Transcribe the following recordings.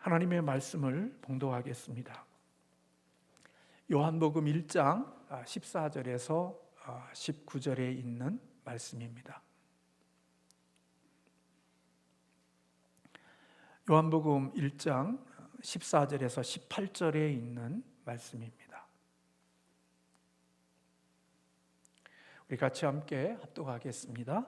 하나님의 말씀을 봉독하겠습니다. 요한복음 1장 14절에서 19절에 있는 말씀입니다. 요한복음 1장 14절에서 18절에 있는 말씀입니다. 우리 같이 함께 합독하겠습니다.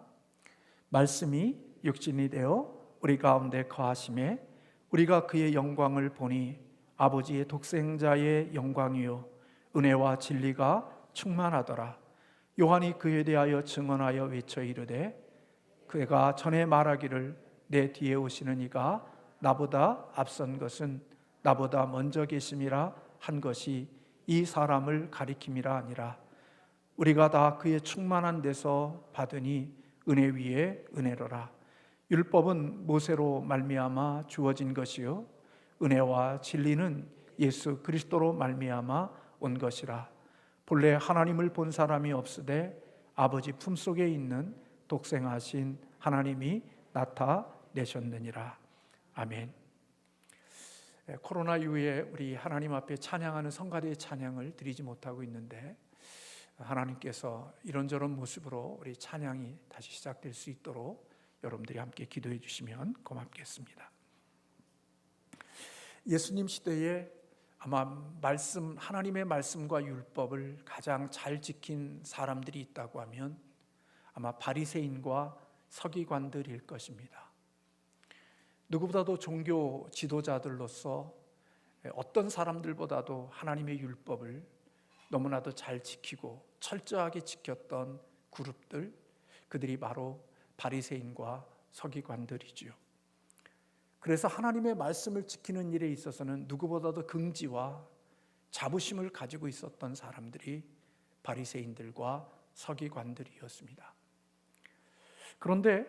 말씀이 육신이 되어 우리 가운데 거하심에 우리가 그의 영광을 보니 아버지의 독생자의 영광이요 은혜와 진리가 충만하더라. 요한이 그에 대하여 증언하여 외쳐 이르되 그가 전에 말하기를 내 뒤에 오시는 이가 나보다 앞선 것은 나보다 먼저 계심이라 한 것이 이 사람을 가리킴이라 아니라 우리가 다 그의 충만한 데서 받으니 은혜 위에 은혜로라. 율법은 모세로 말미암아 주어진 것이요 은혜와 진리는 예수 그리스도로 말미암아 온 것이라. 본래 하나님을 본 사람이 없으되 아버지 품속에 있는 독생하신 하나님이 나타내셨느니라. 아멘. 코로나 이후에 우리 하나님 앞에 찬양하는 성가대의 찬양을 드리지 못하고 있는데 하나님께서 이런저런 모습으로 우리 찬양이 다시 시작될 수 있도록 여러분들이 함께 기도해 주시면 고맙겠습니다. 예수님 시대에 아마 하나님의 말씀과 율법을 가장 잘 지킨 사람들이 있다고 하면 아마 바리새인과 서기관들일 것입니다. 누구보다도 종교 지도자들로서 어떤 사람들보다도 하나님의 율법을 너무나도 잘 지키고 철저하게 지켰던 그룹들, 그들이 바로 바리새인과 서기관들이지요. 그래서 하나님의 말씀을 지키는 일에 있어서는 누구보다도 긍지와 자부심을 가지고 있었던 사람들이 바리새인들과 서기관들이었습니다. 그런데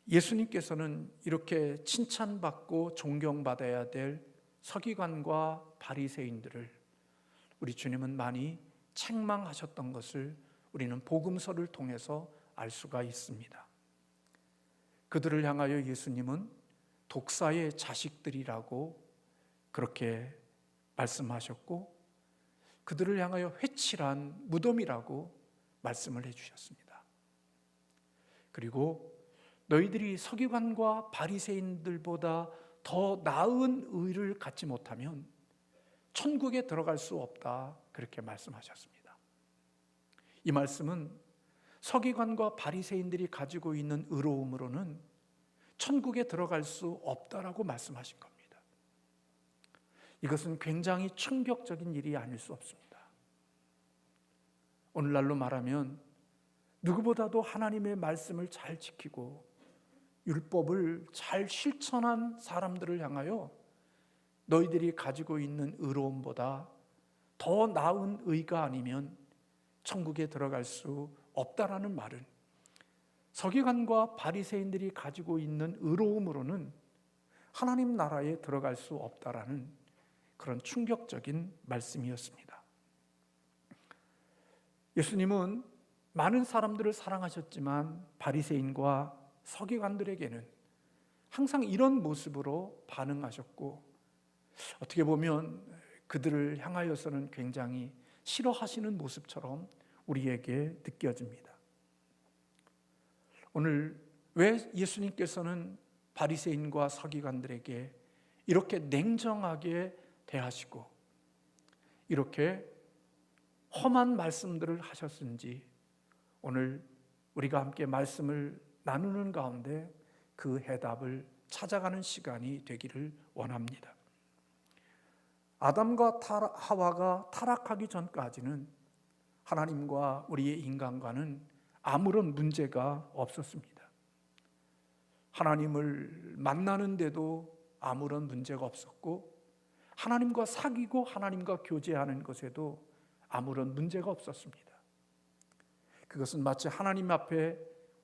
예수님께서는 이렇게 칭찬받고 존경받아야 될 서기관과 바리새인들을 우리 주님은 많이 책망하셨던 것을 우리는 복음서를 통해서 알 수가 있습니다. 그들을 향하여 예수님은 독사의 자식들이라고 그렇게 말씀하셨고 그들을 향하여 회칠한 무덤이라고 말씀을 해주셨습니다. 그리고 너희들이 서기관과 바리새인들보다 더 나은 의를 갖지 못하면 천국에 들어갈 수 없다 그렇게 말씀하셨습니다. 이 말씀은 서기관과 바리새인들이 가지고 있는 의로움으로는 천국에 들어갈 수 없다라고 말씀하신 겁니다. 이것은 굉장히 충격적인 일이 아닐 수 없습니다. 오늘날로 말하면 누구보다도 하나님의 말씀을 잘 지키고 율법을 잘 실천한 사람들을 향하여 너희들이 가지고 있는 의로움보다 더 나은 의가 아니면 천국에 들어갈 수 없다라는 말은 서기관과 바리새인들이 가지고 있는 의로움으로는 하나님 나라에 들어갈 수 없다라는 그런 충격적인 말씀이었습니다. 예수님은 많은 사람들을 사랑하셨지만 바리새인과 서기관들에게는 항상 이런 모습으로 반응하셨고 어떻게 보면 그들을 향하여서는 굉장히 싫어하시는 모습처럼 우리에게 느껴집니다. 오늘 왜 예수님께서는 바리새인과 서기관들에게 이렇게 냉정하게 대하시고 이렇게 험한 말씀들을 하셨는지 오늘 우리가 함께 말씀을 나누는 가운데 그 해답을 찾아가는 시간이 되기를 원합니다. 아담과 하와가 타락하기 전까지는 하나님과 우리의 인간과는 아무런 문제가 없었습니다. 하나님을 만나는데도 아무런 문제가 없었고 하나님과 사귀고 하나님과 교제하는 것에도 아무런 문제가 없었습니다. 그것은 마치 하나님 앞에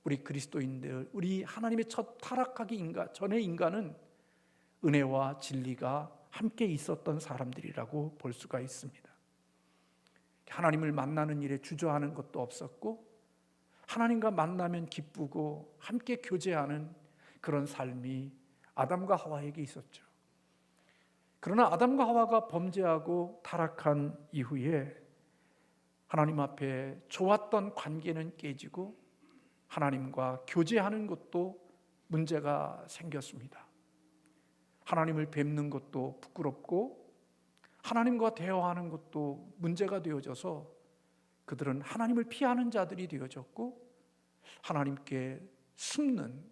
우리 그리스도인들, 우리 하나님의 첫 타락하기 전의 인간은 은혜와 진리가 함께 있었던 사람들이라고 볼 수가 있습니다. 하나님을 만나는 일에 주저하는 것도 없었고 하나님과 만나면 기쁘고 함께 교제하는 그런 삶이 아담과 하와에게 있었죠. 그러나 아담과 하와가 범죄하고 타락한 이후에 하나님 앞에 좋았던 관계는 깨지고 하나님과 교제하는 것도 문제가 생겼습니다. 하나님을 뵙는 것도 부끄럽고 하나님과 대화하는 것도 문제가 되어져서 그들은 하나님을 피하는 자들이 되어졌고 하나님께 숨는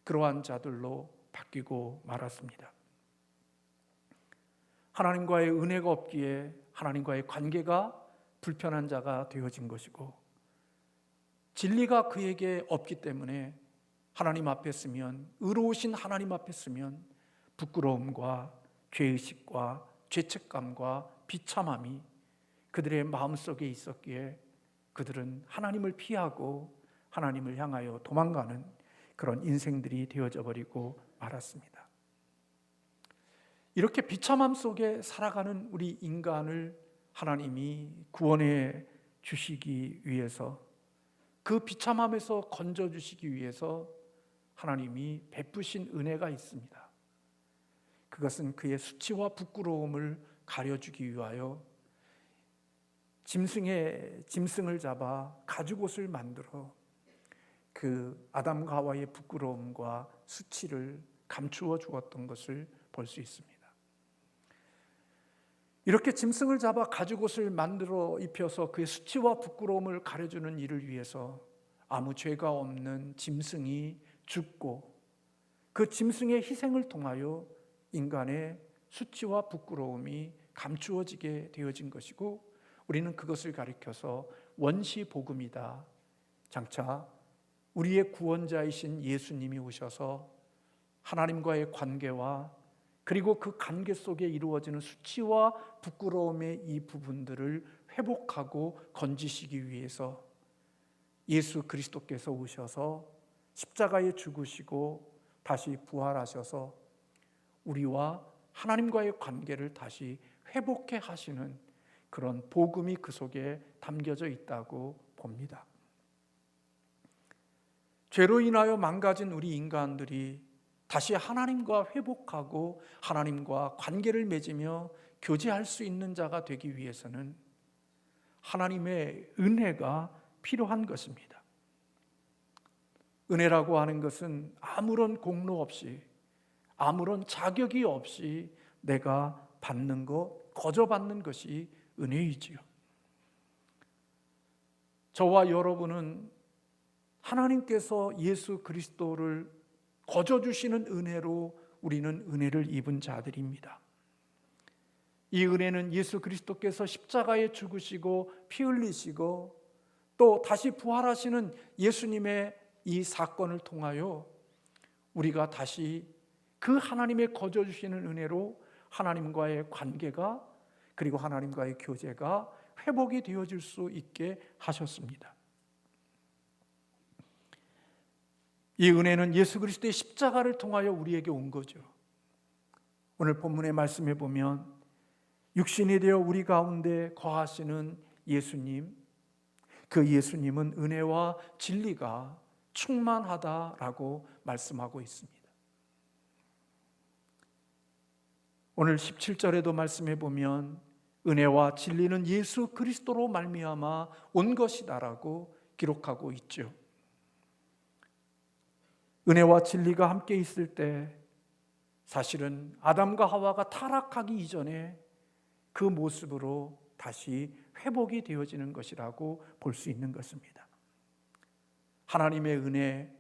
그러한 자들로 바뀌고 말았습니다. 하나님과의 은혜가 없기에 하나님과의 관계가 불편한 자가 되어진 것이고 진리가 그에게 없기 때문에 하나님 앞에 서면, 의로우신 하나님 앞에 서면 부끄러움과 죄의식과 죄책감과 비참함이 그들의 마음속에 있었기에 그들은 하나님을 피하고 하나님을 향하여 도망가는 그런 인생들이 되어져 버리고 말았습니다. 이렇게 비참함 속에 살아가는 우리 인간을 하나님이 구원해 주시기 위해서, 그 비참함에서 건져 주시기 위해서 하나님이 베푸신 은혜가 있습니다. 그것은 그의 수치와 부끄러움을 가려주기 위하여 짐승을 잡아 가죽옷을 만들어 그 아담과 하와의 부끄러움과 수치를 감추어 주었던 것을 볼 수 있습니다. 이렇게 짐승을 잡아 가죽옷을 만들어 입혀서 그의 수치와 부끄러움을 가려주는 일을 위해서 아무 죄가 없는 짐승이 죽고 그 짐승의 희생을 통하여 인간의 수치와 부끄러움이 감추어지게 되어진 것이고, 우리는 그것을 가리켜서 원시복음이다. 장차 우리의 구원자이신 예수님이 오셔서 하나님과의 관계와 그리고 그 관계 속에 이루어지는 수치와 부끄러움의 이 부분들을 회복하고 건지시기 위해서 예수 그리스도께서 오셔서 십자가에 죽으시고 다시 부활하셔서 우리와 하나님과의 관계를 다시 회복해 하시는 그런 복음이 그 속에 담겨져 있다고 봅니다. 죄로 인하여 망가진 우리 인간들이 다시 하나님과 회복하고 하나님과 관계를 맺으며 교제할 수 있는 자가 되기 위해서는 하나님의 은혜가 필요한 것입니다. 은혜라고 하는 것은 아무런 공로 없이, 아무런 자격이 없이 내가 받는 것, 거저 받는 것이 은혜이지요. 저와 여러분은 하나님께서 예수 그리스도를 거저 주시는 은혜로 우리는 은혜를 입은 자들입니다. 이 은혜는 예수 그리스도께서 십자가에 죽으시고 피 흘리시고 또 다시 부활하시는 예수님의 이 사건을 통하여 우리가 다시 그 하나님의 거저 주시는 은혜로 하나님과의 관계가 그리고 하나님과의 교제가 회복이 되어질 수 있게 하셨습니다. 이 은혜는 예수 그리스도의 십자가를 통하여 우리에게 온 거죠. 오늘 본문의 말씀에 보면 육신이 되어 우리 가운데 거하시는 예수님, 그 예수님은 은혜와 진리가 충만하다라고 말씀하고 있습니다. 오늘 17절에도 말씀해 보면 은혜와 진리는 예수 그리스도로 말미암아 온 것이다라고 기록하고 있죠. 은혜와 진리가 함께 있을 때 사실은 아담과 하와가 타락하기 이전에 그 모습으로 다시 회복이 되어지는 것이라고 볼 수 있는 것입니다. 하나님의 은혜,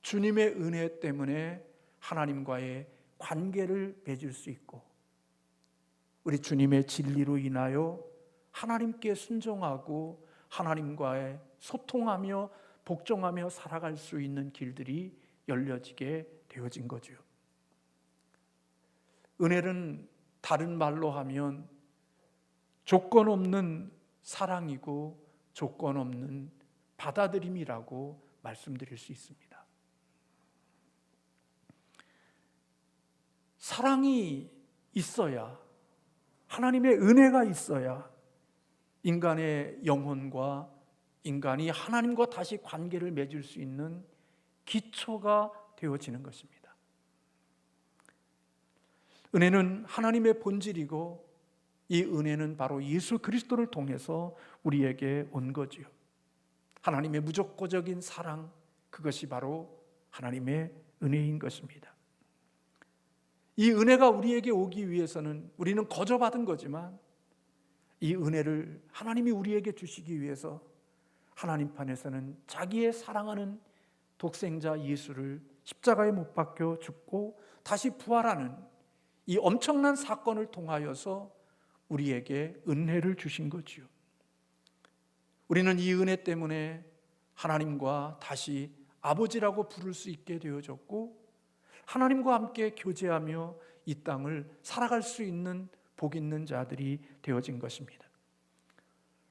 주님의 은혜 때문에 하나님과의 관계를 맺을 수 있고 우리 주님의 진리로 인하여 하나님께 순종하고 하나님과의 소통하며 복종하며 살아갈 수 있는 길들이 열려지게 되어진 거죠. 은혜는 다른 말로 하면 조건 없는 사랑이고 조건 없는 받아들임이라고 말씀드릴 수 있습니다. 사랑이 있어야, 하나님의 은혜가 있어야 인간의 영혼과 인간이 하나님과 다시 관계를 맺을 수 있는 기초가 되어지는 것입니다. 은혜는 하나님의 본질이고 이 은혜는 바로 예수 그리스도를 통해서 우리에게 온 거지요. 하나님의 무조건적인 사랑, 그것이 바로 하나님의 은혜인 것입니다. 이 은혜가 우리에게 오기 위해서는 우리는 거저 받은 거지만 이 은혜를 하나님이 우리에게 주시기 위해서 하나님 편에서는 자기의 사랑하는 독생자 예수를 십자가에 못 박혀 죽고 다시 부활하는 이 엄청난 사건을 통하여서 우리에게 은혜를 주신 거지요. 우리는 이 은혜 때문에 하나님과 다시 아버지라고 부를 수 있게 되어졌고 하나님과 함께 교제하며 이 땅을 살아갈 수 있는 복 있는 자들이 되어진 것입니다.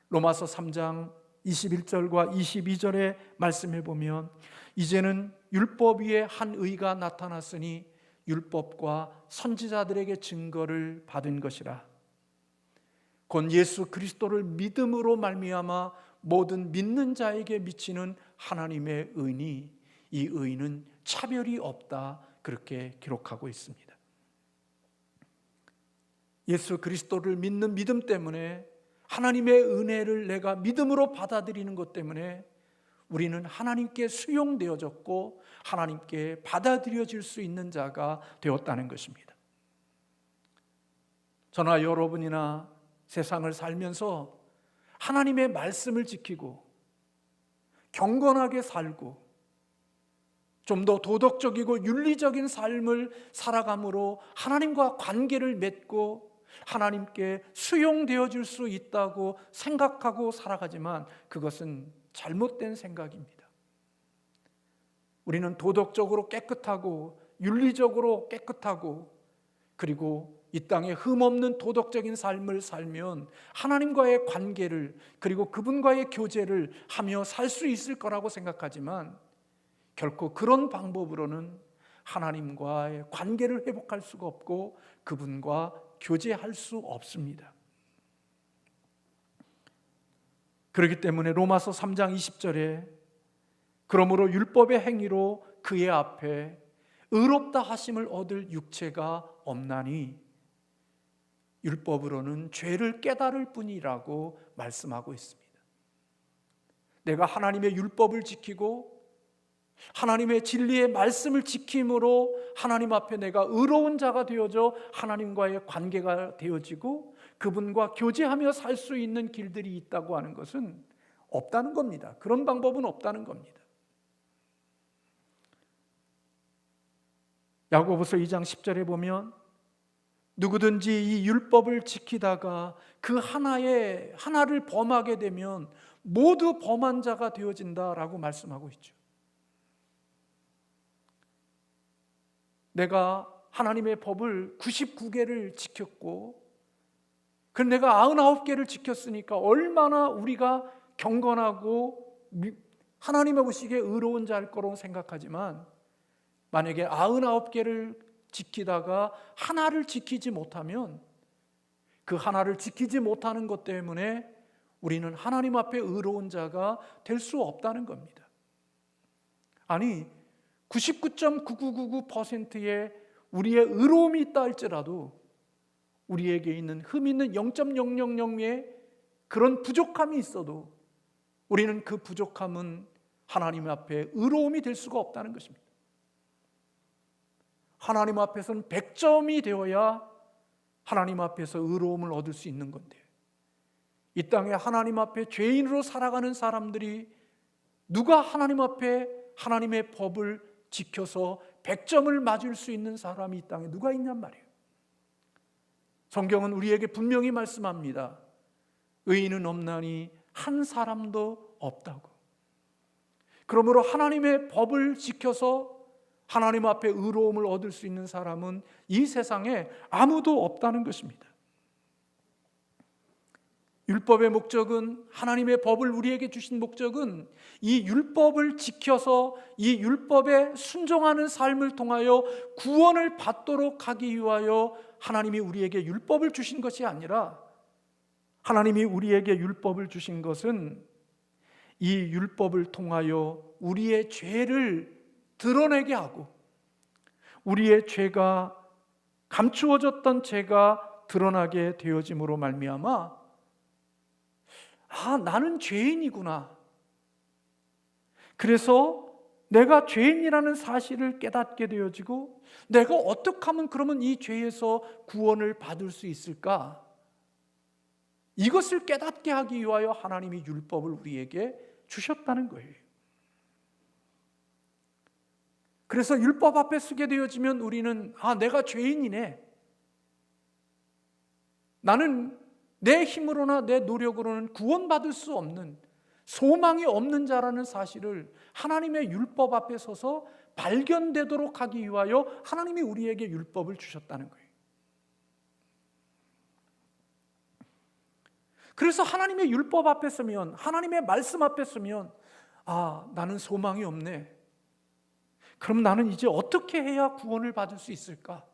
로마서 3장 21절과 22절의 말씀에 보면 이제는 율법 위에 한 의가 나타났으니 율법과 선지자들에게 증거를 받은 것이라. 곧 예수 그리스도를 믿음으로 말미암아 모든 믿는 자에게 미치는 하나님의 의니 이 의는 차별이 없다, 그렇게 기록하고 있습니다. 예수 그리스도를 믿는 믿음 때문에 하나님의 은혜를 내가 믿음으로 받아들이는 것 때문에 우리는 하나님께 수용되어졌고 하나님께 받아들여질 수 있는 자가 되었다는 것입니다. 저나 여러분이나 세상을 살면서 하나님의 말씀을 지키고 경건하게 살고 좀 더 도덕적이고 윤리적인 삶을 살아감으로 하나님과 관계를 맺고 하나님께 수용되어질 수 있다고 생각하고 살아가지만 그것은 잘못된 생각입니다. 우리는 도덕적으로 깨끗하고 윤리적으로 깨끗하고 그리고 이 땅에 흠없는 도덕적인 삶을 살면 하나님과의 관계를 그리고 그분과의 교제를 하며 살 수 있을 거라고 생각하지만 결코 그런 방법으로는 하나님과의 관계를 회복할 수가 없고 그분과 교제할 수 없습니다. 그렇기 때문에 로마서 3장 20절에 그러므로 율법의 행위로 그의 앞에 의롭다 하심을 얻을 육체가 없나니 율법으로는 죄를 깨달을 뿐이라고 말씀하고 있습니다. 내가 하나님의 율법을 지키고 하나님의 진리의 말씀을 지킴으로 하나님 앞에 내가 의로운 자가 되어져 하나님과의 관계가 되어지고 그분과 교제하며 살 수 있는 길들이 있다고 하는 것은 없다는 겁니다. 그런 방법은 없다는 겁니다. 야고보서 2장 10절에 보면 누구든지 이 율법을 지키다가 그 하나를 범하게 되면 모두 범한 자가 되어진다라고 말씀하고 있죠. 내가 하나님의 법을 99개를 지켰고 그럼 내가 99개를 지켰으니까 얼마나 우리가 경건하고 하나님의 보시기에 의로운 자일 거라고 생각하지만 만약에 99개를 지키다가 하나를 지키지 못하면 그 하나를 지키지 못하는 것 때문에 우리는 하나님 앞에 의로운 자가 될 수 없다는 겁니다. 아니 99.9999%의 우리의 의로움이 있다 할지라도 우리에게 있는 흠 있는 0.000의 그런 부족함이 있어도 우리는 그 부족함은 하나님 앞에 의로움이 될 수가 없다는 것입니다. 하나님 앞에서는 100점이 되어야 하나님 앞에서 의로움을 얻을 수 있는 건데 이 땅에 하나님 앞에 죄인으로 살아가는 사람들이 누가 하나님 앞에 하나님의 법을 지켜서 100점을 맞을 수 있는 사람이 이 땅에 누가 있냔 말이에요. 성경은 우리에게 분명히 말씀합니다. 의인은 없나니 한 사람도 없다고. 그러므로 하나님의 법을 지켜서 하나님 앞에 의로움을 얻을 수 있는 사람은 이 세상에 아무도 없다는 것입니다. 율법의 목적은 하나님의 법을 우리에게 주신 목적은 이 율법을 지켜서 이 율법에 순종하는 삶을 통하여 구원을 받도록 하기 위하여 하나님이 우리에게 율법을 주신 것이 아니라 하나님이 우리에게 율법을 주신 것은 이 율법을 통하여 우리의 죄를 드러내게 하고 우리의 죄가 감추어졌던 죄가 드러나게 되어짐으로 말미암아 나는 죄인이구나. 그래서 내가 죄인이라는 사실을 깨닫게 되어지고 내가 어떻게 하면 그러면 이 죄에서 구원을 받을 수 있을까? 이것을 깨닫게 하기 위하여 하나님이 율법을 우리에게 주셨다는 거예요. 그래서 율법 앞에 서게 되어지면 우리는 내가 죄인이네. 나는 내 힘으로나 내 노력으로는 구원받을 수 없는, 소망이 없는 자라는 사실을 하나님의 율법 앞에 서서 발견되도록 하기 위하여 하나님이 우리에게 율법을 주셨다는 거예요. 그래서 하나님의 율법 앞에 서면, 하나님의 말씀 앞에 서면 나는 소망이 없네. 그럼 나는 이제 어떻게 해야 구원을 받을 수 있을까?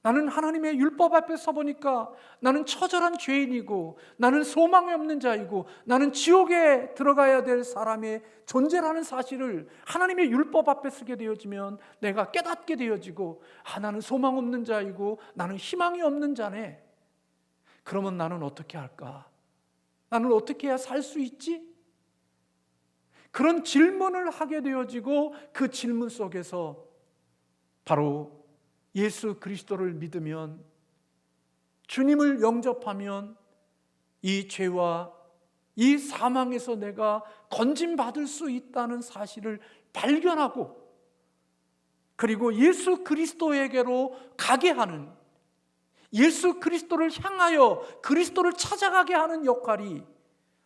나는 하나님의 율법 앞에 서보니까 나는 처절한 죄인이고 나는 소망이 없는 자이고 나는 지옥에 들어가야 될 사람의 존재라는 사실을 하나님의 율법 앞에 서게 되어지면 내가 깨닫게 되어지고 나는 소망 없는 자이고 나는 희망이 없는 자네. 그러면 나는 어떻게 할까? 나는 어떻게 해야 살 수 있지? 그런 질문을 하게 되어지고 그 질문 속에서 바로 예수 그리스도를 믿으면, 주님을 영접하면 이 죄와 이 사망에서 내가 건짐받을 수 있다는 사실을 발견하고 그리고 예수 그리스도에게로 가게 하는, 예수 그리스도를 향하여 그리스도를 찾아가게 하는 역할이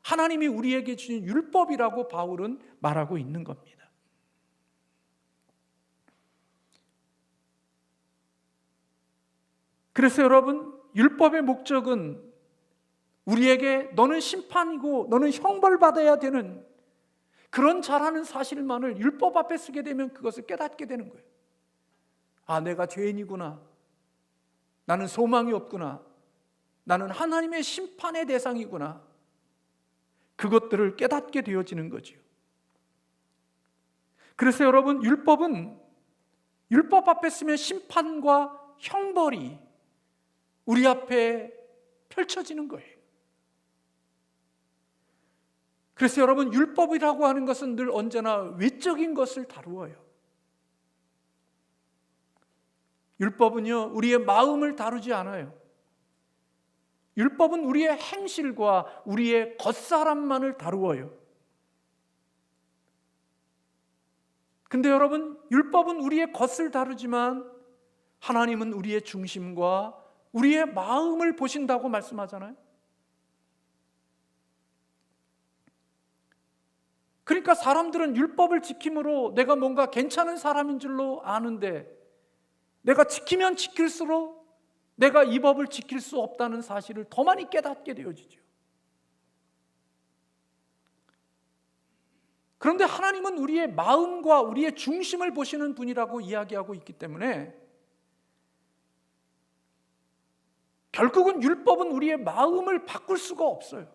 하나님이 우리에게 주신 율법이라고 바울은 말하고 있는 겁니다. 그래서 여러분, 율법의 목적은 우리에게 너는 심판이고 너는 형벌받아야 되는 그런 자라는 사실만을 율법 앞에 서게 되면 그것을 깨닫게 되는 거예요. 내가 죄인이구나. 나는 소망이 없구나. 나는 하나님의 심판의 대상이구나. 그것들을 깨닫게 되어지는 거죠. 그래서 여러분, 율법은 율법 앞에 서면 심판과 형벌이 우리 앞에 펼쳐지는 거예요. 그래서 여러분, 율법이라고 하는 것은 늘 언제나 외적인 것을 다루어요. 율법은요, 우리의 마음을 다루지 않아요. 율법은 우리의 행실과 우리의 겉사람만을 다루어요. 근데 여러분, 율법은 우리의 겉을 다루지만 하나님은 우리의 중심과 우리의 마음을 보신다고 말씀하잖아요. 그러니까 사람들은 율법을 지킴으로 내가 뭔가 괜찮은 사람인 줄로 아는데 내가 지키면 지킬수록 내가 이 법을 지킬 수 없다는 사실을 더 많이 깨닫게 되어지죠. 그런데 하나님은 우리의 마음과 우리의 중심을 보시는 분이라고 이야기하고 있기 때문에 결국은 율법은 우리의 마음을 바꿀 수가 없어요.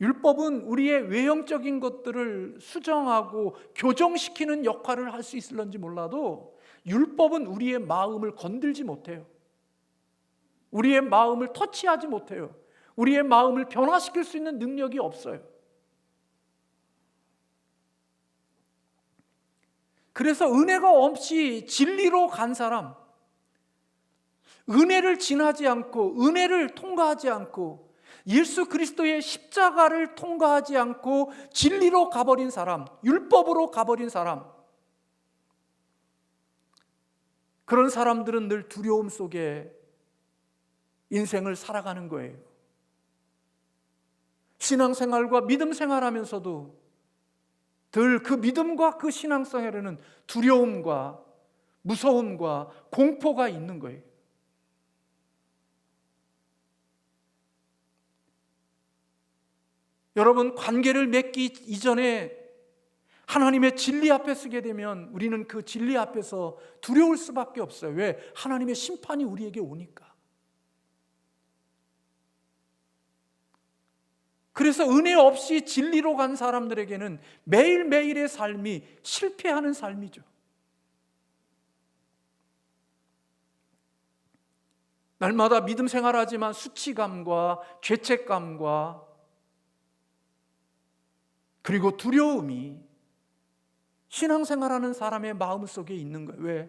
율법은 우리의 외형적인 것들을 수정하고 교정시키는 역할을 할 수 있을런지 몰라도 율법은 우리의 마음을 건들지 못해요. 우리의 마음을 터치하지 못해요. 우리의 마음을 변화시킬 수 있는 능력이 없어요. 그래서 은혜가 없이 진리로 간 사람, 은혜를 지나지 않고 은혜를 통과하지 않고 예수 그리스도의 십자가를 통과하지 않고 진리로 가버린 사람, 율법으로 가버린 사람, 그런 사람들은 늘 두려움 속에 인생을 살아가는 거예요. 신앙생활과 믿음생활하면서도 늘 그 믿음과 그 신앙생활에는 두려움과 무서움과 공포가 있는 거예요. 여러분, 관계를 맺기 이전에 하나님의 진리 앞에 서게 되면 우리는 그 진리 앞에서 두려울 수밖에 없어요. 왜? 하나님의 심판이 우리에게 오니까. 그래서 은혜 없이 진리로 간 사람들에게는 매일매일의 삶이 실패하는 삶이죠. 날마다 믿음 생활하지만 수치감과 죄책감과 그리고 두려움이 신앙생활하는 사람의 마음속에 있는 거예요. 왜?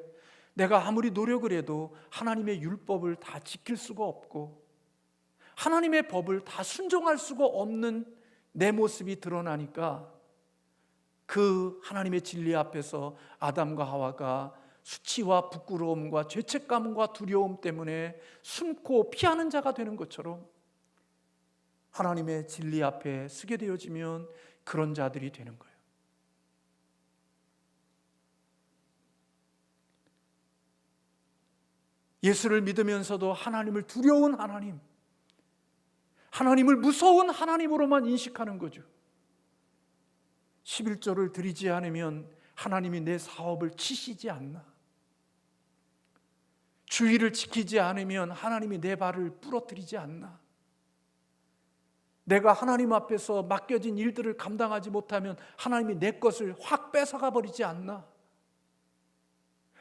내가 아무리 노력을 해도 하나님의 율법을 다 지킬 수가 없고 하나님의 법을 다 순종할 수가 없는 내 모습이 드러나니까 그 하나님의 진리 앞에서 아담과 하와가 수치와 부끄러움과 죄책감과 두려움 때문에 숨고 피하는 자가 되는 것처럼 하나님의 진리 앞에 서게 되어지면 그런 자들이 되는 거예요. 예수를 믿으면서도 하나님을 두려운 하나님, 하나님을 무서운 하나님으로만 인식하는 거죠. 11조를 드리지 않으면 하나님이 내 사업을 치시지 않나? 주의를 지키지 않으면 하나님이 내 발을 부러뜨리지 않나? 내가 하나님 앞에서 맡겨진 일들을 감당하지 못하면 하나님이 내 것을 확 뺏어가 버리지 않나?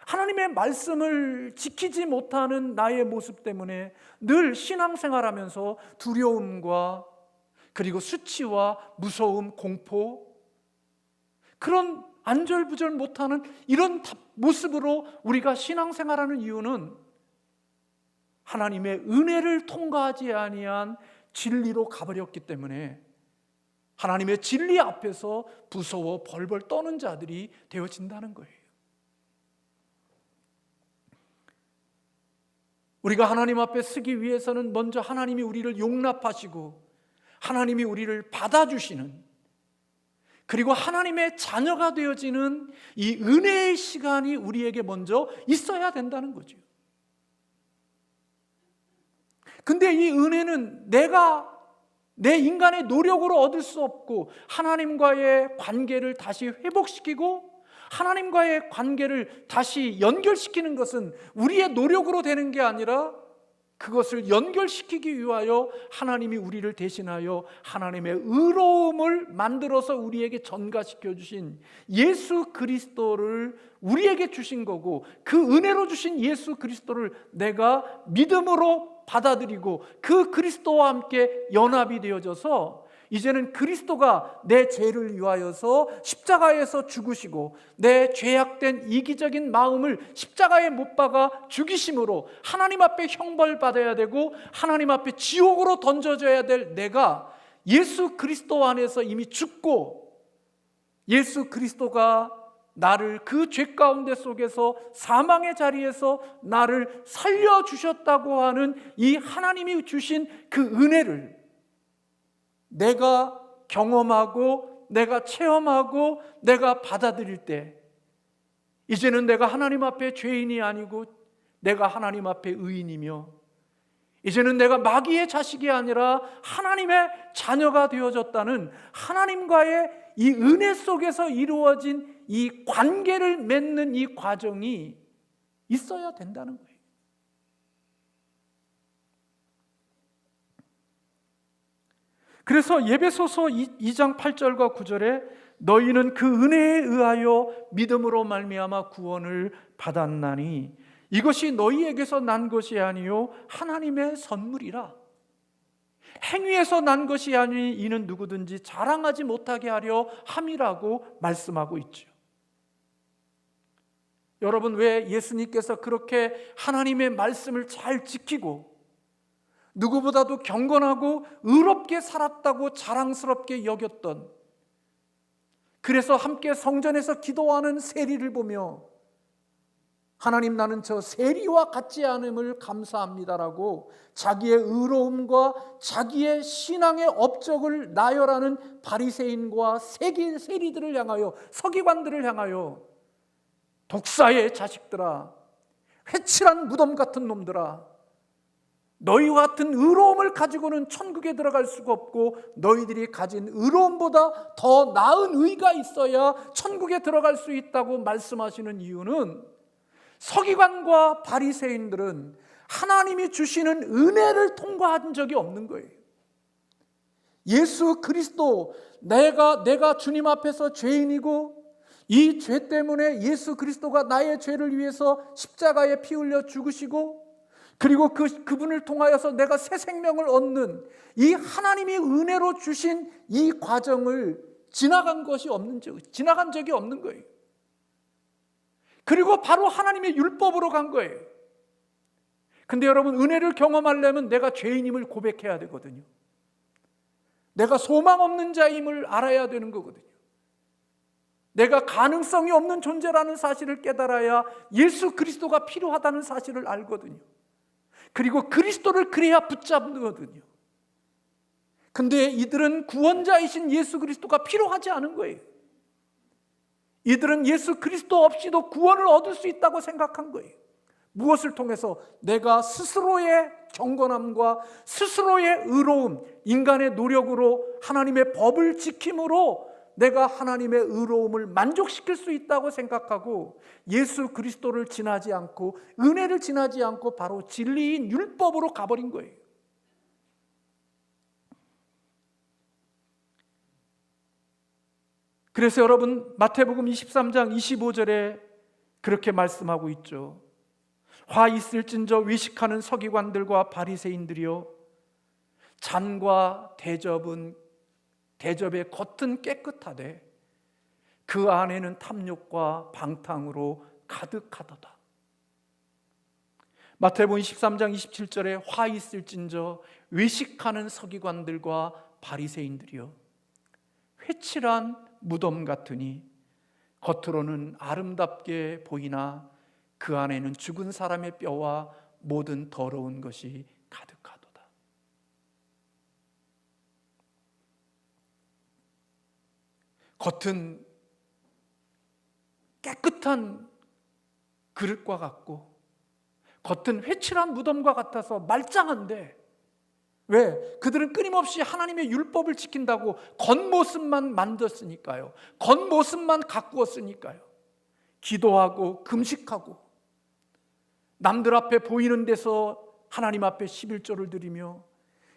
하나님의 말씀을 지키지 못하는 나의 모습 때문에 늘 신앙생활하면서 두려움과 그리고 수치와 무서움, 공포, 그런 안절부절 못하는 이런 모습으로 우리가 신앙생활하는 이유는 하나님의 은혜를 통과하지 아니한 진리로 가버렸기 때문에 하나님의 진리 앞에서 무서워 벌벌 떠는 자들이 되어진다는 거예요. 우리가 하나님 앞에 서기 위해서는 먼저 하나님이 우리를 용납하시고 하나님이 우리를 받아주시는, 그리고 하나님의 자녀가 되어지는 이 은혜의 시간이 우리에게 먼저 있어야 된다는 거죠. 근데 이 은혜는 내 인간의 노력으로 얻을 수 없고 하나님과의 관계를 다시 회복시키고 하나님과의 관계를 다시 연결시키는 것은 우리의 노력으로 되는 게 아니라 그것을 연결시키기 위하여 하나님이 우리를 대신하여 하나님의 의로움을 만들어서 우리에게 전가시켜 주신 예수 그리스도를 우리에게 주신 거고, 그 은혜로 주신 예수 그리스도를 내가 믿음으로 받아들이고 그 그리스도와 함께 연합이 되어져서 이제는 그리스도가 내 죄를 위하여서 십자가에서 죽으시고 내 죄악된 이기적인 마음을 십자가에 못 박아 죽이심으로 하나님 앞에 형벌받아야 되고 하나님 앞에 지옥으로 던져져야 될 내가 예수 그리스도 안에서 이미 죽고 예수 그리스도가 나를 그 죄 가운데 속에서 사망의 자리에서 나를 살려주셨다고 하는 이 하나님이 주신 그 은혜를 내가 경험하고 내가 체험하고 내가 받아들일 때 이제는 내가 하나님 앞에 죄인이 아니고 내가 하나님 앞에 의인이며 이제는 내가 마귀의 자식이 아니라 하나님의 자녀가 되어졌다는 하나님과의 이 은혜 속에서 이루어진 이 관계를 맺는 이 과정이 있어야 된다는 거예요. 그래서 에베소서 2장 8절과 9절에 너희는 그 은혜에 의하여 믿음으로 말미암아 구원을 받았나니 이것이 너희에게서 난 것이 아니요 하나님의 선물이라. 행위에서 난 것이 아니 이는 누구든지 자랑하지 못하게 하려 함이라고 말씀하고 있죠. 여러분, 왜 예수님께서 그렇게 하나님의 말씀을 잘 지키고 누구보다도 경건하고 의롭게 살았다고 자랑스럽게 여겼던, 그래서 함께 성전에서 기도하는 세리를 보며 하나님 나는 저 세리와 같지 않음을 감사합니다라고 자기의 의로움과 자기의 신앙의 업적을 나열하는 바리새인과 세리들을 향하여, 서기관들을 향하여 독사의 자식들아, 회칠한 무덤 같은 놈들아, 너희와 같은 의로움을 가지고는 천국에 들어갈 수가 없고 너희들이 가진 의로움보다 더 나은 의가 있어야 천국에 들어갈 수 있다고 말씀하시는 이유는 서기관과 바리새인들은 하나님이 주시는 은혜를 통과한 적이 없는 거예요. 예수 그리스도, 내가 주님 앞에서 죄인이고 이 죄 때문에 예수 그리스도가 나의 죄를 위해서 십자가에 피 흘려 죽으시고 그리고 그분을 통하여서 내가 새 생명을 얻는 이 하나님이 은혜로 주신 이 과정을 지나간 적이 없는 거예요. 그리고 바로 하나님의 율법으로 간 거예요. 근데 여러분, 은혜를 경험하려면 내가 죄인임을 고백해야 되거든요. 내가 소망 없는 자임을 알아야 되는 거거든요. 내가 가능성이 없는 존재라는 사실을 깨달아야 예수 그리스도가 필요하다는 사실을 알거든요. 그리고 그리스도를 그래야 붙잡거든요. 근데 이들은 구원자이신 예수 그리스도가 필요하지 않은 거예요. 이들은 예수 그리스도 없이도 구원을 얻을 수 있다고 생각한 거예요. 무엇을 통해서? 내가 스스로의 경건함과 스스로의 의로움, 인간의 노력으로 하나님의 법을 지킴으로 내가 하나님의 의로움을 만족시킬 수 있다고 생각하고 예수 그리스도를 지나지 않고 은혜를 지나지 않고 바로 진리인 율법으로 가버린 거예요. 그래서 여러분, 마태복음 23장 25절에 그렇게 말씀하고 있죠. 화 있을진저 외식하는 서기관들과 바리새인들이여, 잔과 대접의 겉은 깨끗하되 그 안에는 탐욕과 방탕으로 가득하도다. 마태복음 23장 27절에 화 있을진저 외식하는 서기관들과 바리새인들이여, 회칠한 무덤 같으니 겉으로는 아름답게 보이나 그 안에는 죽은 사람의 뼈와 모든 더러운 것이 가득하도다. 겉은 깨끗한 그릇과 같고 겉은 회칠한 무덤과 같아서 말짱한데, 왜? 그들은 끊임없이 하나님의 율법을 지킨다고 겉모습만 만졌으니까요. 겉모습만 가꾸었으니까요. 기도하고 금식하고 남들 앞에 보이는 데서 하나님 앞에 11조를 드리며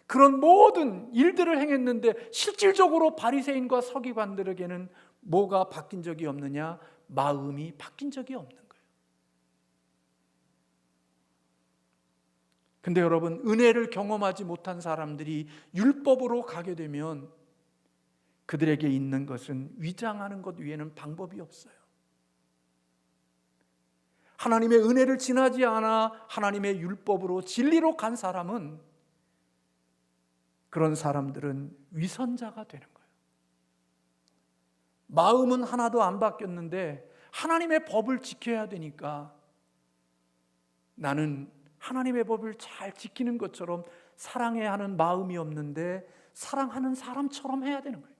그런 모든 일들을 행했는데 실질적으로 바리새인과 서기관들에게는 뭐가 바뀐 적이 없느냐? 마음이 바뀐 적이 없는 거예요. 근데 여러분, 은혜를 경험하지 못한 사람들이 율법으로 가게 되면 그들에게 있는 것은 위장하는 것 외에는 방법이 없어요. 하나님의 은혜를 지나지 않아 하나님의 율법으로 진리로 간 사람은, 그런 사람들은 위선자가 되는 거예요. 마음은 하나도 안 바뀌었는데 하나님의 법을 지켜야 되니까 나는 하나님의 법을 잘 지키는 것처럼 사랑해야 하는 마음이 없는데 사랑하는 사람처럼 해야 되는 거예요.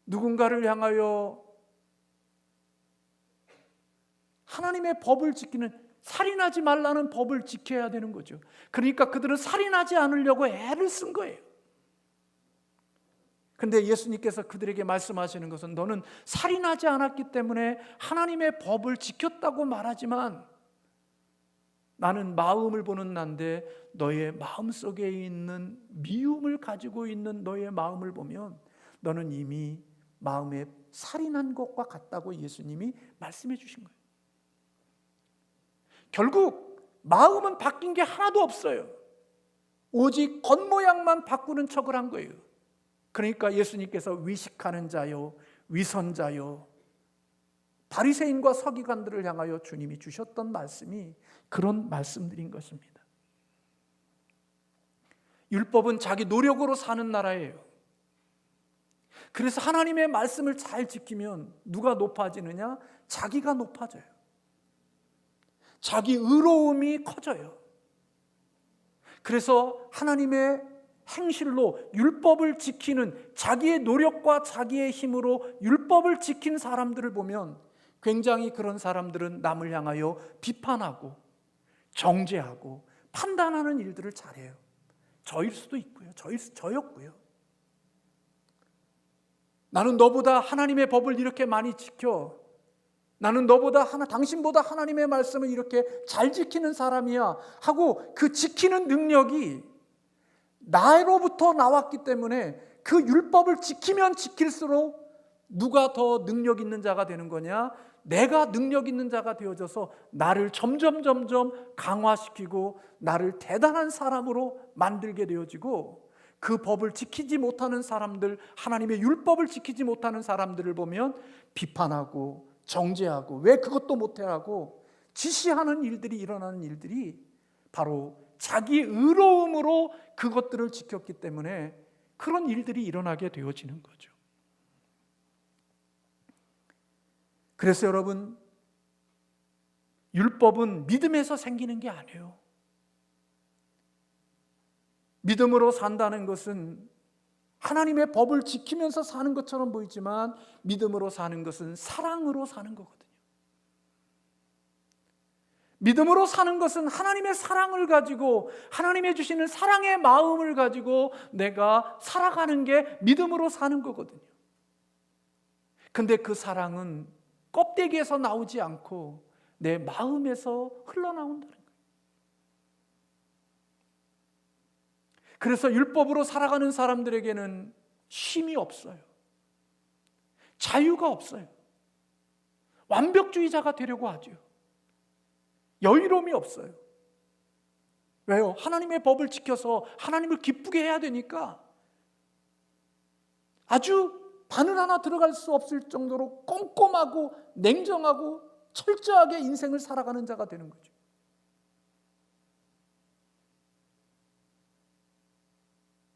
누군가를 향하여 하나님의 법을 지키는, 살인하지 말라는 법을 지켜야 되는 거죠. 그러니까 그들은 살인하지 않으려고 애를 쓴 거예요. 근데 예수님께서 그들에게 말씀하시는 것은, 너는 살인하지 않았기 때문에 하나님의 법을 지켰다고 말하지만 나는 마음을 보는 난데 너의 마음속에 있는 미움을 가지고 있는 너의 마음을 보면 너는 이미 마음에 살인한 것과 같다고 예수님이 말씀해 주신 거예요. 결국 마음은 바뀐 게 하나도 없어요. 오직 겉모양만 바꾸는 척을 한 거예요. 그러니까 예수님께서 위식하는 자요, 위선자요, 바리새인과 서기관들을 향하여 주님이 주셨던 말씀이 그런 말씀들인 것입니다. 율법은 자기 노력으로 사는 나라예요. 그래서 하나님의 말씀을 잘 지키면 누가 높아지느냐? 자기가 높아져요. 자기 의로움이 커져요. 그래서 하나님의 행실로 율법을 지키는, 자기의 노력과 자기의 힘으로 율법을 지킨 사람들을 보면 굉장히 그런 사람들은 남을 향하여 비판하고 정죄하고 판단하는 일들을 잘해요. 저일 수도 있고요, 저였고요. 나는 너보다 하나님의 법을 이렇게 많이 지켜, 나는 당신보다 하나님의 말씀을 이렇게 잘 지키는 사람이야 하고 그 지키는 능력이 나로부터 나왔기 때문에 그 율법을 지키면 지킬수록 누가 더 능력 있는 자가 되는 거냐? 내가 능력 있는 자가 되어져서 나를 점점 강화시키고 나를 대단한 사람으로 만들게 되어지고, 그 법을 지키지 못하는 사람들, 하나님의 율법을 지키지 못하는 사람들을 보면 비판하고 정죄하고 왜 그것도 못해라고 지시하는 일들이 일어나는 일들이 바로 자기 의로움으로 그것들을 지켰기 때문에 그런 일들이 일어나게 되어지는 거죠. 그래서 여러분, 율법은 믿음에서 생기는 게 아니에요. 믿음으로 산다는 것은 하나님의 법을 지키면서 사는 것처럼 보이지만 믿음으로 사는 것은 사랑으로 사는 거거든요. 믿음으로 사는 것은 하나님의 사랑을 가지고, 하나님의 주시는 사랑의 마음을 가지고 내가 살아가는 게 믿음으로 사는 거거든요. 근데 그 사랑은 껍데기에서 나오지 않고 내 마음에서 흘러나온다는 거예요. 그래서 율법으로 살아가는 사람들에게는 쉼이 없어요. 자유가 없어요. 완벽주의자가 되려고 하죠. 여유로움이 없어요. 왜요? 하나님의 법을 지켜서 하나님을 기쁘게 해야 되니까 아주 바늘 하나 들어갈 수 없을 정도로 꼼꼼하고 냉정하고 철저하게 인생을 살아가는 자가 되는 거죠.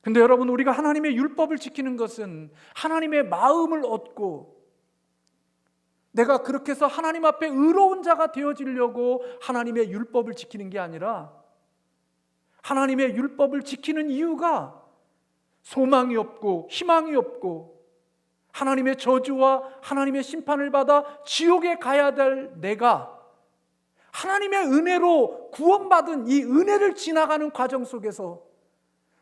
근데 여러분, 우리가 하나님의 율법을 지키는 것은 하나님의 마음을 얻고 내가 그렇게 해서 하나님 앞에 의로운 자가 되어지려고 하나님의 율법을 지키는 게 아니라, 하나님의 율법을 지키는 이유가 소망이 없고 희망이 없고 하나님의 저주와 하나님의 심판을 받아 지옥에 가야 될 내가 하나님의 은혜로 구원받은 이 은혜를 지나가는 과정 속에서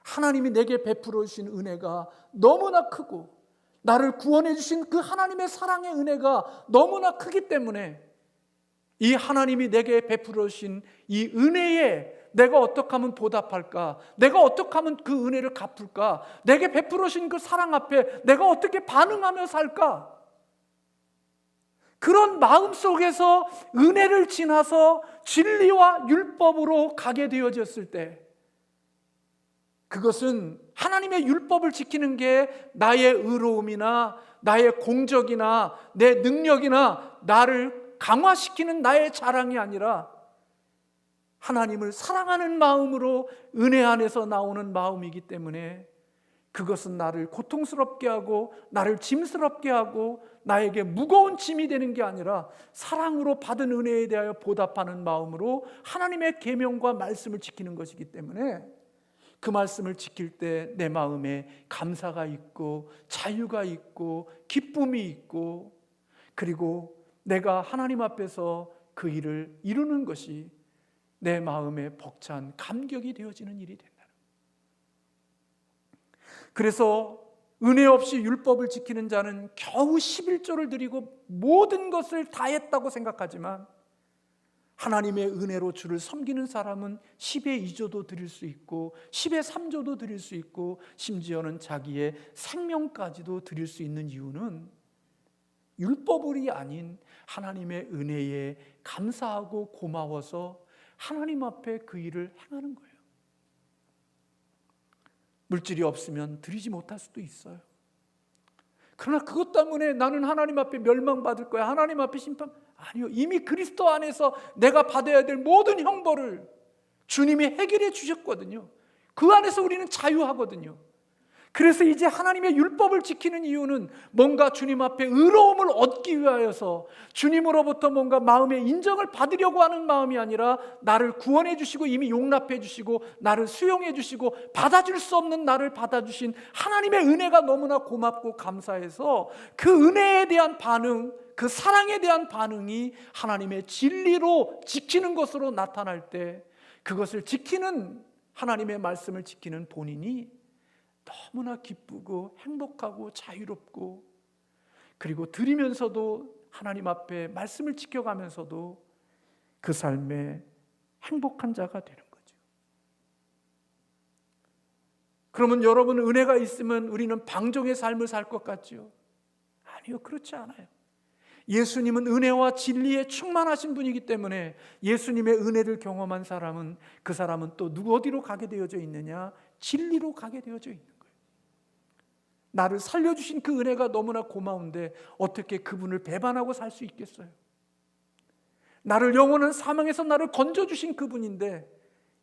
하나님이 내게 베풀어 주신 은혜가 너무나 크고 나를 구원해 주신 그 하나님의 사랑의 은혜가 너무나 크기 때문에 이 하나님이 내게 베풀어 주신 이 은혜에 내가 어떻게 하면 보답할까? 내가 어떻게 하면 그 은혜를 갚을까? 내게 베풀어 주신 그 사랑 앞에 내가 어떻게 반응하며 살까? 그런 마음 속에서 은혜를 지나서 진리와 율법으로 가게 되어졌을 때, 그것은 하나님의 율법을 지키는 게 나의 의로움이나 나의 공적이나 내 능력이나 나를 강화시키는 나의 자랑이 아니라 하나님을 사랑하는 마음으로 은혜 안에서 나오는 마음이기 때문에 그것은 나를 고통스럽게 하고 나를 짐스럽게 하고 나에게 무거운 짐이 되는 게 아니라 사랑으로 받은 은혜에 대하여 보답하는 마음으로 하나님의 계명과 말씀을 지키는 것이기 때문에 그 말씀을 지킬 때 내 마음에 감사가 있고 자유가 있고 기쁨이 있고, 그리고 내가 하나님 앞에서 그 일을 이루는 것이 내 마음에 벅찬 감격이 되어지는 일이 된다는 거예요. 그래서 은혜 없이 율법을 지키는 자는 겨우 11조를 드리고 모든 것을 다 했다고 생각하지만, 하나님의 은혜로 주를 섬기는 사람은 10의 2조도 드릴 수 있고 10의 3조도 드릴 수 있고 심지어는 자기의 생명까지도 드릴 수 있는 이유는 율법이 아닌 하나님의 은혜에 감사하고 고마워서 하나님 앞에 그 일을 행하는 거예요. 물질이 없으면 드리지 못할 수도 있어요. 그러나 그것 때문에 나는 하나님 앞에 멸망받을 거야, 하나님 앞에 심판, 아니요. 이미 그리스도 안에서 내가 받아야 될 모든 형벌을 주님이 해결해 주셨거든요. 그 안에서 우리는 자유하거든요. 그래서 이제 하나님의 율법을 지키는 이유는 뭔가 주님 앞에 의로움을 얻기 위하여서 주님으로부터 뭔가 마음의 인정을 받으려고 하는 마음이 아니라 나를 구원해 주시고 이미 용납해 주시고 나를 수용해 주시고 받아줄 수 없는 나를 받아주신 하나님의 은혜가 너무나 고맙고 감사해서 그 은혜에 대한 반응, 그 사랑에 대한 반응이 하나님의 진리로 지키는 것으로 나타날 때, 그것을 지키는, 하나님의 말씀을 지키는 본인이 너무나 기쁘고 행복하고 자유롭고, 그리고 드리면서도 하나님 앞에 말씀을 지켜가면서도 그 삶에 행복한 자가 되는 거죠. 그러면 여러분, 은혜가 있으면 우리는 방종의 삶을 살 것 같죠? 아니요, 그렇지 않아요. 예수님은 은혜와 진리에 충만하신 분이기 때문에 예수님의 은혜를 경험한 사람은 그 사람은 또 어디로 가게 되어져 있느냐? 진리로 가게 되어져 있는 거예요. 나를 살려주신 그 은혜가 너무나 고마운데 어떻게 그분을 배반하고 살 수 있겠어요? 나를 영원한 사망에서 나를 건져주신 그분인데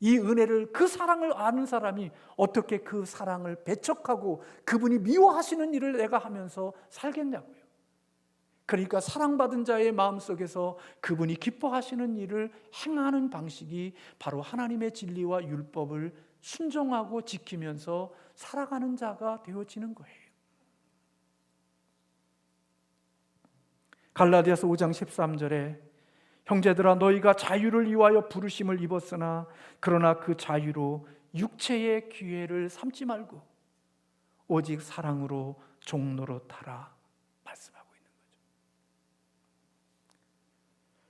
이 은혜를, 그 사랑을 아는 사람이 어떻게 그 사랑을 배척하고 그분이 미워하시는 일을 내가 하면서 살겠냐고요. 그러니까 사랑받은 자의 마음속에서 그분이 기뻐하시는 일을 행하는 방식이 바로 하나님의 진리와 율법을 순종하고 지키면서 살아가는 자가 되어지는 거예요. 갈라디아서 5장 13절에 형제들아 너희가 자유를 위하여 부르심을 입었으나 그러나 그 자유로 육체의 기회를 삼지 말고 오직 사랑으로 종노릇하라 말씀하고 있는 거죠.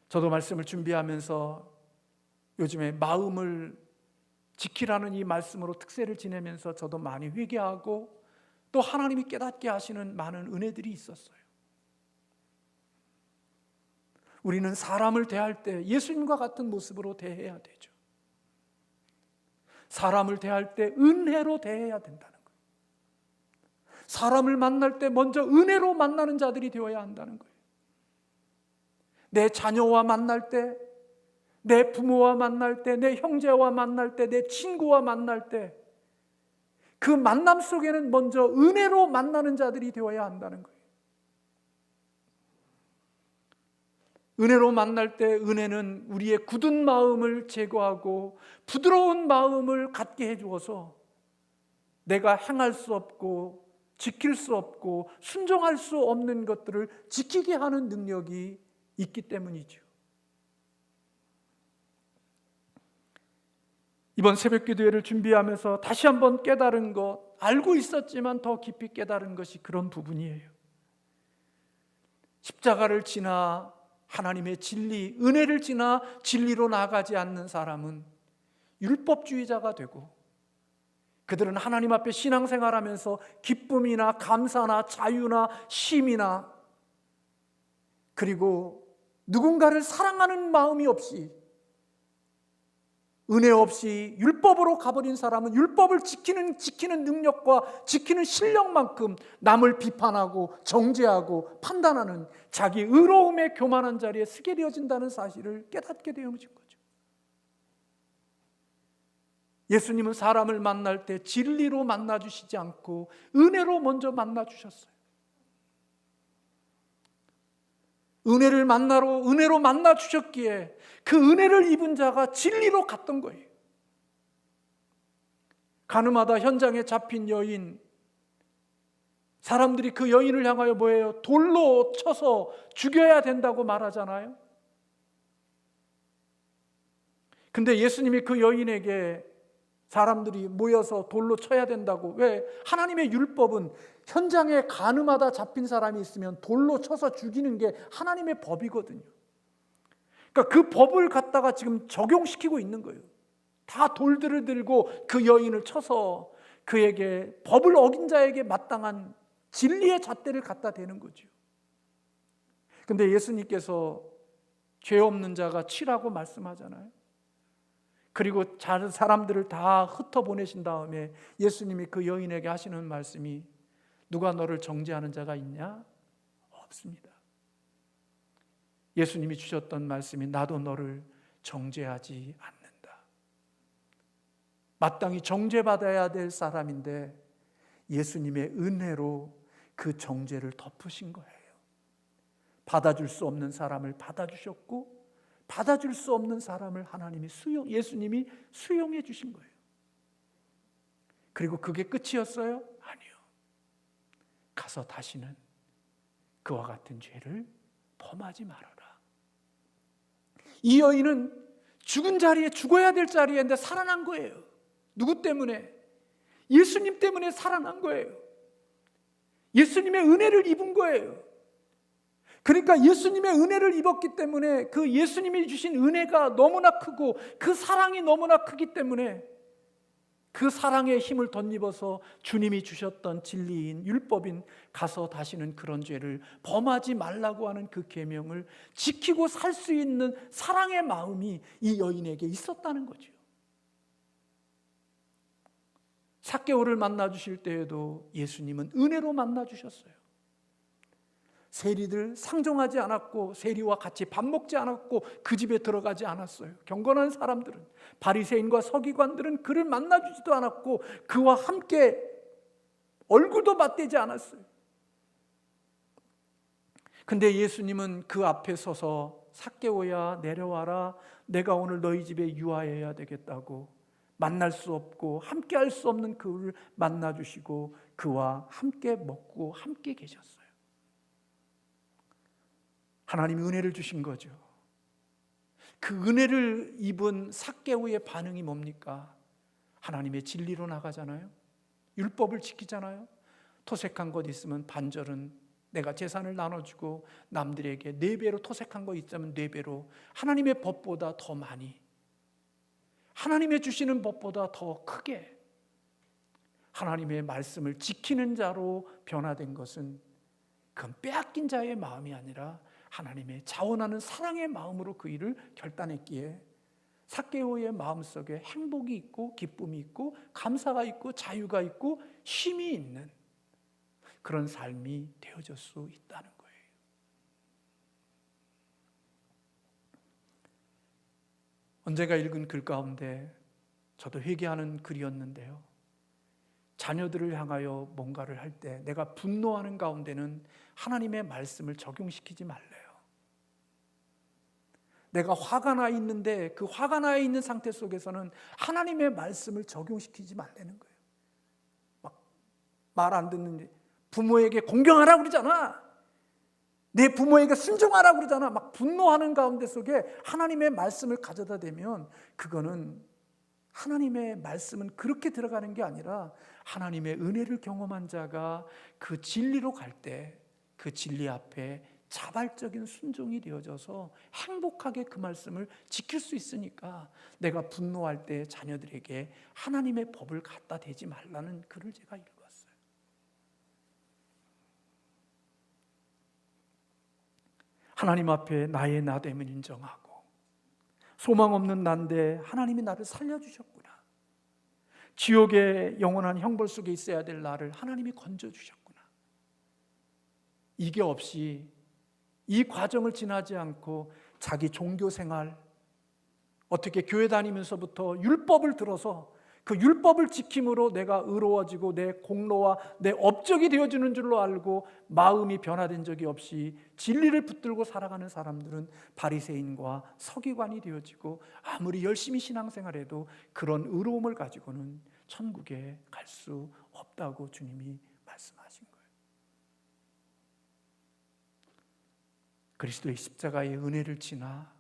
저도 말씀을 준비하면서 요즘에 마음을 지키라는 이 말씀으로 특세를 지내면서 저도 많이 회개하고 또 하나님이 깨닫게 하시는 많은 은혜들이 있었어요. 우리는 사람을 대할 때 예수님과 같은 모습으로 대해야 되죠. 사람을 대할 때 은혜로 대해야 된다는 거예요. 사람을 만날 때 먼저 은혜로 만나는 자들이 되어야 한다는 거예요. 내 자녀와 만날 때, 내 부모와 만날 때, 내 형제와 만날 때, 내 친구와 만날 때 그 만남 속에는 먼저 은혜로 만나는 자들이 되어야 한다는 거예요. 은혜로 만날 때 은혜는 우리의 굳은 마음을 제거하고 부드러운 마음을 갖게 해주어서 내가 행할 수 없고 지킬 수 없고 순종할 수 없는 것들을 지키게 하는 능력이 있기 때문이죠. 이번 새벽기도회를 준비하면서 다시 한번 깨달은 것, 알고 있었지만 더 깊이 깨달은 것이 그런 부분이에요. 십자가를 지나 하나님의 진리, 은혜를 지나 진리로 나아가지 않는 사람은 율법주의자가 되고 그들은 하나님 앞에 신앙생활하면서 기쁨이나 감사나 자유나 쉼이나 그리고 누군가를 사랑하는 마음이 없이 은혜 없이 율법으로 가버린 사람은 율법을 지키는 능력과 지키는 실력만큼 남을 비판하고 정죄하고 판단하는 자기 의로움에 교만한 자리에 서게 되어진다는 사실을 깨닫게 되어진 거죠. 예수님은 사람을 만날 때 진리로 만나주시지 않고 은혜로 먼저 만나주셨어요. 은혜로 만나주셨기에 그 은혜를 입은 자가 진리로 갔던 거예요. 가늠하다 현장에 잡힌 여인, 사람들이 그 여인을 향하여 뭐예요? 돌로 쳐서 죽여야 된다고 말하잖아요. 근데 예수님이 그 여인에게 사람들이 모여서 돌로 쳐야 된다고, 왜? 하나님의 율법은 현장에 가늠하다 잡힌 사람이 있으면 돌로 쳐서 죽이는 게 하나님의 법이거든요. 그러니까 그 법을 갖다가 지금 적용시키고 있는 거예요. 다 돌들을 들고 그 여인을 쳐서 그에게 법을 어긴 자에게 마땅한 진리의 잣대를 갖다 대는 거죠. 근데 예수님께서 죄 없는 자가 치라고 말씀하잖아요. 그리고 사람들을 다 흩어보내신 다음에 예수님이 그 여인에게 하시는 말씀이 누가 너를 정죄하는 자가 있냐? 없습니다. 예수님이 주셨던 말씀이 나도 너를 정죄하지 않는다. 마땅히 정죄받아야 될 사람인데 예수님의 은혜로 그 정죄를 덮으신 거예요. 받아줄 수 없는 사람을 받아주셨고 받아줄 수 없는 사람을 예수님이 수용해 주신 거예요. 그리고 그게 끝이었어요? 아니요. 가서 다시는 그와 같은 죄를 범하지 말아라. 이 여인은 죽은 자리에, 죽어야 될 자리인데 살아난 거예요. 누구 때문에? 예수님 때문에 살아난 거예요. 예수님의 은혜를 입은 거예요. 그러니까 예수님의 은혜를 입었기 때문에 그 예수님이 주신 은혜가 너무나 크고 그 사랑이 너무나 크기 때문에 그 사랑의 힘을 덧입어서 주님이 주셨던 진리인 율법인 가서 다시는 그런 죄를 범하지 말라고 하는 그 계명을 지키고 살 수 있는 사랑의 마음이 이 여인에게 있었다는 거죠. 삭개오를 만나 주실 때에도 예수님은 은혜로 만나 주셨어요. 세리들 상종하지 않았고 세리와 같이 밥 먹지 않았고 그 집에 들어가지 않았어요. 경건한 사람들은, 바리새인과 서기관들은 그를 만나주지도 않았고 그와 함께 얼굴도 맞대지 않았어요. 근데 예수님은 그 앞에 서서 삭개오야 내려와라, 내가 오늘 너희 집에 유하여야 되겠다고 만날 수 없고 함께 할 수 없는 그를 만나주시고 그와 함께 먹고 함께 계셨어요. 하나님이 은혜를 주신 거죠. 그 은혜를 입은 삭개오의 반응이 뭡니까? 하나님의 진리로 나가잖아요. 율법을 지키잖아요. 토색한 것 있으면 반절은 내가 재산을 나눠주고 남들에게 4배로 토색한 거 있다면 4배로 하나님의 법보다 더 많이, 하나님의 주시는 법보다 더 크게 하나님의 말씀을 지키는 자로 변화된 것은 그건 빼앗긴 자의 마음이 아니라 하나님의 자원하는 사랑의 마음으로 그 일을 결단했기에 삭개오의 마음속에 행복이 있고 기쁨이 있고 감사가 있고 자유가 있고 쉼이 있는 그런 삶이 되어질 수 있다는 거예요. 언젠가 읽은 글 가운데 저도 회개하는 글이었는데요, 자녀들을 향하여 뭔가를 할 때 내가 분노하는 가운데는 하나님의 말씀을 적용시키지 말래요. 내가 화가 나 있는데 그 화가 나 있는 상태 속에서는 하나님의 말씀을 적용시키지 말라는 거예요. 막 말 안 듣는데 부모에게 공경하라고 그러잖아. 내 부모에게 순종하라고 그러잖아. 막 분노하는 가운데 속에 하나님의 말씀을 가져다 대면 그거는 하나님의 말씀은 그렇게 들어가는 게 아니라 하나님의 은혜를 경험한 자가 그 진리로 갈 때 그 진리 앞에 자발적인 순종이 되어져서 행복하게 그 말씀을 지킬 수 있으니까 내가 분노할 때 자녀들에게 하나님의 법을 갖다 대지 말라는 글을 제가 읽었어요. 하나님 앞에 나의 나됨을 인정하고 소망 없는 난데 하나님이 나를 살려주셨구나. 지옥의 영원한 형벌 속에 있어야 될 나를 하나님이 건져주셨구나. 이게 없이 이 과정을 지나지 않고 자기 종교생활, 어떻게 교회 다니면서부터 율법을 들어서 그 율법을 지킴으로 내가 의로워지고 내 공로와 내 업적이 되어주는 줄로 알고 마음이 변화된 적이 없이 진리를 붙들고 살아가는 사람들은 바리새인과 서기관이 되어지고 아무리 열심히 신앙생활해도 그런 의로움을 가지고는 천국에 갈 수 없다고 주님이 말씀하신 거예요. 그리스도의 십자가의 은혜를 지나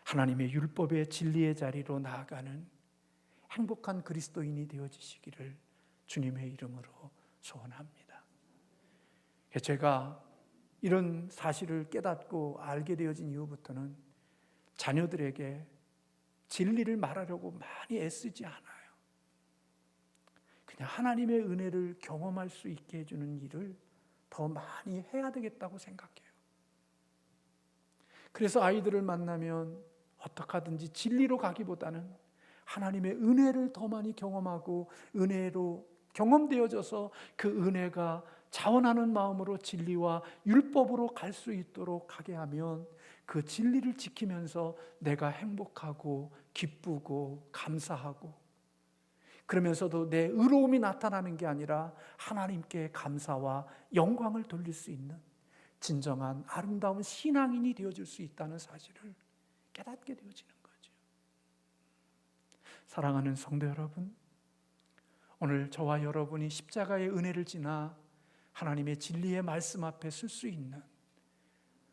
하나님의 율법의 진리의 자리로 나아가는 행복한 그리스도인이 되어지시기를 주님의 이름으로 소원합니다. 제가 이런 사실을 깨닫고 알게 되어진 이후부터는 자녀들에게 진리를 말하려고 많이 애쓰지 않아요. 그냥 하나님의 은혜를 경험할 수 있게 해주는 일을 더 많이 해야 되겠다고 생각해요. 그래서 아이들을 만나면 어떻게 하든지 진리로 가기보다는 하나님의 은혜를 더 많이 경험하고 은혜로 경험되어져서 그 은혜가 자원하는 마음으로 진리와 율법으로 갈 수 있도록 하게 하면 그 진리를 지키면서 내가 행복하고 기쁘고 감사하고 그러면서도 내 의로움이 나타나는 게 아니라 하나님께 감사와 영광을 돌릴 수 있는 진정한 아름다운 신앙인이 되어질 수 있다는 사실을 깨닫게 되어지는 거죠. 사랑하는 성도 여러분, 오늘 저와 여러분이 십자가의 은혜를 지나 하나님의 진리의 말씀 앞에 설 수 있는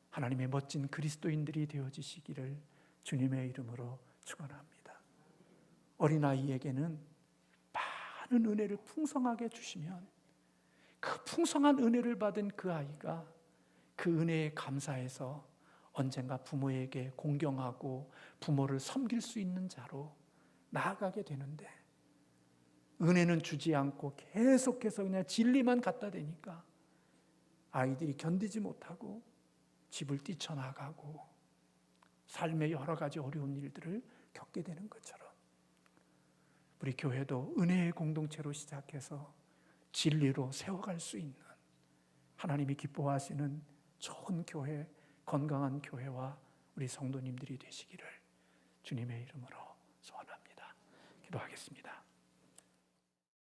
하나님의 멋진 그리스도인들이 되어지시기를 주님의 이름으로 축원합니다. 어린아이에게는 많은 은혜를 풍성하게 주시면 그 풍성한 은혜를 받은 그 아이가 그 은혜에 감사해서 언젠가 부모에게 공경하고 부모를 섬길 수 있는 자로 나아가게 되는데 은혜는 주지 않고 계속해서 그냥 진리만 갖다 대니까 아이들이 견디지 못하고 집을 뛰쳐나가고 삶의 여러 가지 어려운 일들을 겪게 되는 것처럼 우리 교회도 은혜의 공동체로 시작해서 진리로 세워갈 수 있는 하나님이 기뻐하시는 좋은 교회, 건강한 교회와 우리 성도님들이 되시기를 주님의 이름으로 소원합니다. 기도하겠습니다.